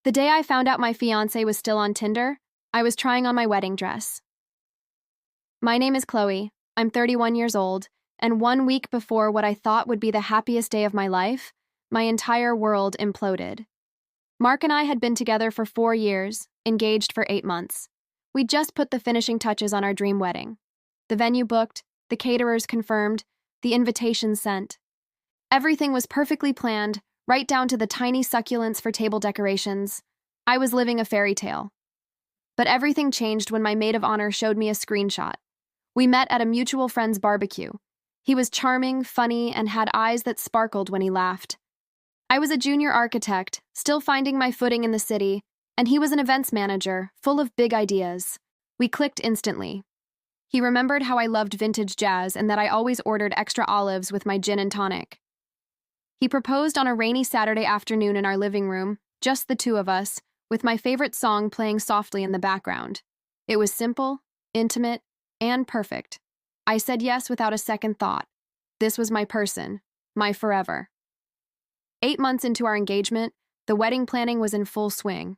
The day I found out my fiancé was still on Tinder, I was trying on my wedding dress. My name is Chloe. I'm 31 years old, and 1 week before what I thought would be the happiest day of my life, my entire world imploded. Mark and I had been together for 4 years, engaged for 8 months. We'd just put the finishing touches on our dream wedding. The venue booked, the caterers confirmed, the invitations sent. Everything was perfectly planned, right down to the tiny succulents for table decorations. I was living a fairy tale. But everything changed when my maid of honor showed me a screenshot. We met at a mutual friend's barbecue. He was charming, funny, and had eyes that sparkled when he laughed. I was a junior architect, still finding my footing in the city, and he was an events manager, full of big ideas. We clicked instantly. He remembered how I loved vintage jazz and that I always ordered extra olives with my gin and tonic. He proposed on a rainy Saturday afternoon in our living room, just the two of us, with my favorite song playing softly in the background. It was simple, intimate, and perfect. I said yes without a second thought. This was my person, my forever. 8 months into our engagement, the wedding planning was in full swing.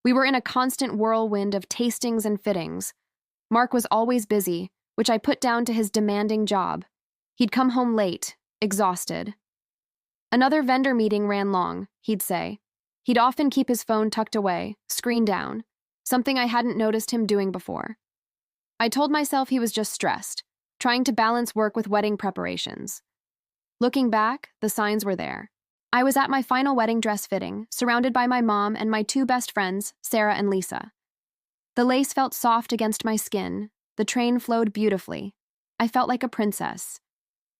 We were in a constant whirlwind of tastings and fittings. Mark was always busy, which I put down to his demanding job. He'd come home late, exhausted. Another vendor meeting ran long, he'd say. He'd often keep his phone tucked away, screen down, something I hadn't noticed him doing before. I told myself he was just stressed, trying to balance work with wedding preparations. Looking back, the signs were there. I was at my final wedding dress fitting, surrounded by my mom and my 2 best friends, Sarah and Lisa. The lace felt soft against my skin. The train flowed beautifully. I felt like a princess.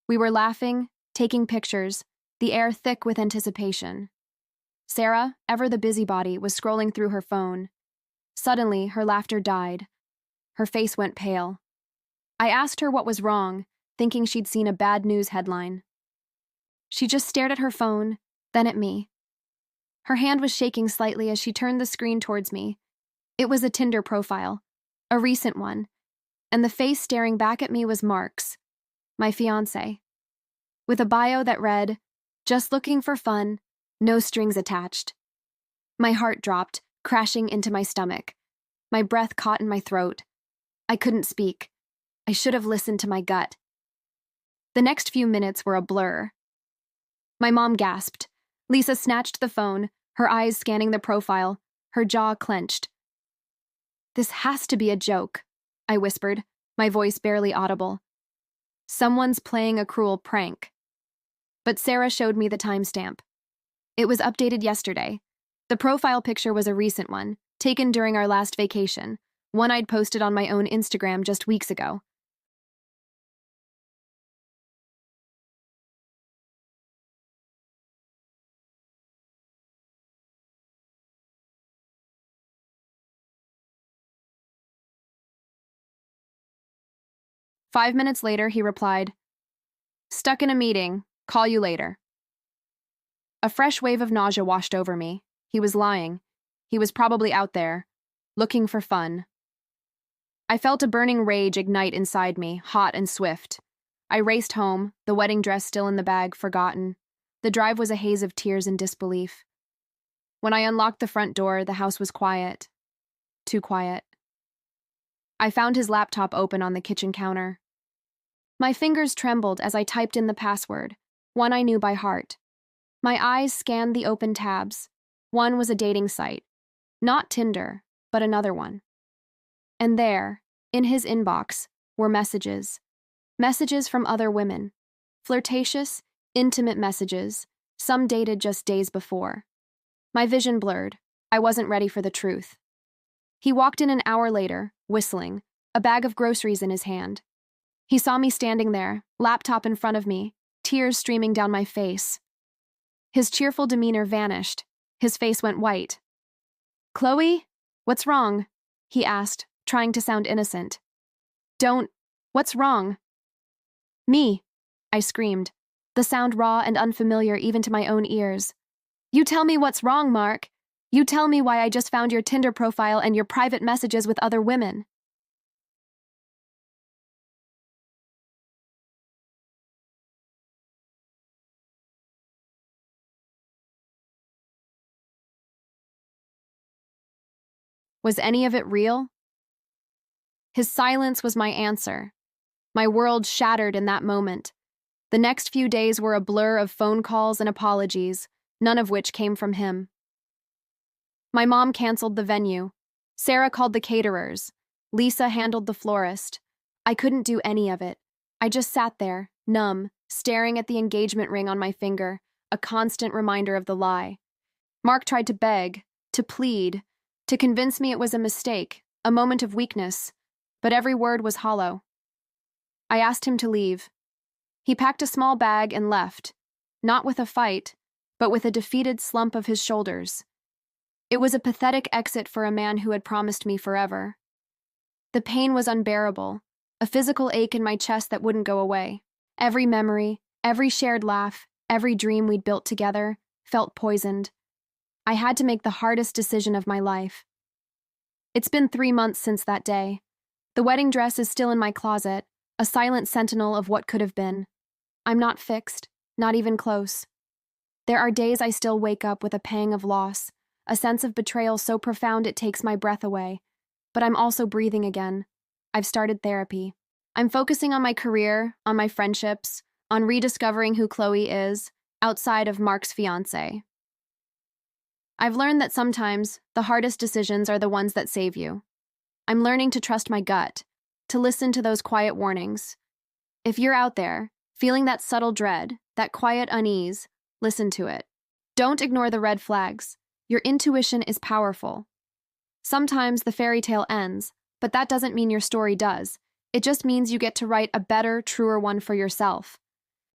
We were laughing, taking pictures, the air thick with anticipation. Sarah, ever the busybody, was scrolling through her phone. Suddenly, her laughter died. Her face went pale. I asked her what was wrong, thinking she'd seen a bad news headline. She just stared at her phone, then at me. Her hand was shaking slightly as she turned the screen towards me. It was a Tinder profile, a recent one, and the face staring back at me was Mark's, my fiancé, with a bio that read, "Just looking for fun, no strings attached." My heart dropped, crashing into my stomach. My breath caught in my throat. I couldn't speak. I should have listened to my gut. The next few minutes were a blur. My mom gasped. Lisa snatched the phone, her eyes scanning the profile, her jaw clenched. "This has to be a joke," I whispered, my voice barely audible. "Someone's playing a cruel prank." But Sarah showed me the timestamp. It was updated yesterday. The profile picture was a recent one, taken during our last vacation, one I'd posted on my own Instagram just weeks ago. "5 minutes later, he replied, 'Stuck in a meeting. Call you later.'" A fresh wave of nausea washed over me. He was lying. He was probably out there, looking for fun. I felt a burning rage ignite inside me, hot and swift. I raced home, the wedding dress still in the bag, forgotten. The drive was a haze of tears and disbelief. When I unlocked the front door, the house was quiet. Too quiet. I found his laptop open on the kitchen counter. My fingers trembled as I typed in the password, one I knew by heart. My eyes scanned the open tabs. One was a dating site. Not Tinder, but another one. And there, in his inbox, were messages. Messages from other women. Flirtatious, intimate messages, some dated just days before. My vision blurred. I wasn't ready for the truth. He walked in an hour later, whistling, a bag of groceries in his hand. He saw me standing there, laptop in front of me, tears streaming down my face. His cheerful demeanor vanished. His face went white. "Chloe, what's wrong?" he asked, trying to sound innocent. What's wrong?" "Me," I screamed, the sound raw and unfamiliar even to my own ears. "You tell me what's wrong, Mark. You tell me why I just found your Tinder profile and your private messages with other women." Was any of it real? His silence was my answer. My world shattered in that moment. The next few days were a blur of phone calls and apologies, none of which came from him. My mom canceled the venue. Sarah called the caterers. Lisa handled the florist. I couldn't do any of it. I just sat there, numb, staring at the engagement ring on my finger, a constant reminder of the lie. Mark tried to beg, to plead, to convince me it was a mistake, a moment of weakness, but every word was hollow. I asked him to leave. He packed a small bag and left, not with a fight, but with a defeated slump of his shoulders. It was a pathetic exit for a man who had promised me forever. The pain was unbearable, a physical ache in my chest that wouldn't go away. Every memory, every shared laugh, every dream we'd built together felt poisoned. I had to make the hardest decision of my life. It's been 3 months since that day. The wedding dress is still in my closet, a silent sentinel of what could have been. I'm not fixed, not even close. There are days I still wake up with a pang of loss, a sense of betrayal so profound it takes my breath away. But I'm also breathing again. I've started therapy. I'm focusing on my career, on my friendships, on rediscovering who Chloe is, outside of Mark's fiancé. I've learned that sometimes the hardest decisions are the ones that save you. I'm learning to trust my gut, to listen to those quiet warnings. If you're out there, feeling that subtle dread, that quiet unease, listen to it. Don't ignore the red flags. Your intuition is powerful. Sometimes the fairy tale ends, but that doesn't mean your story does. It just means you get to write a better, truer one for yourself.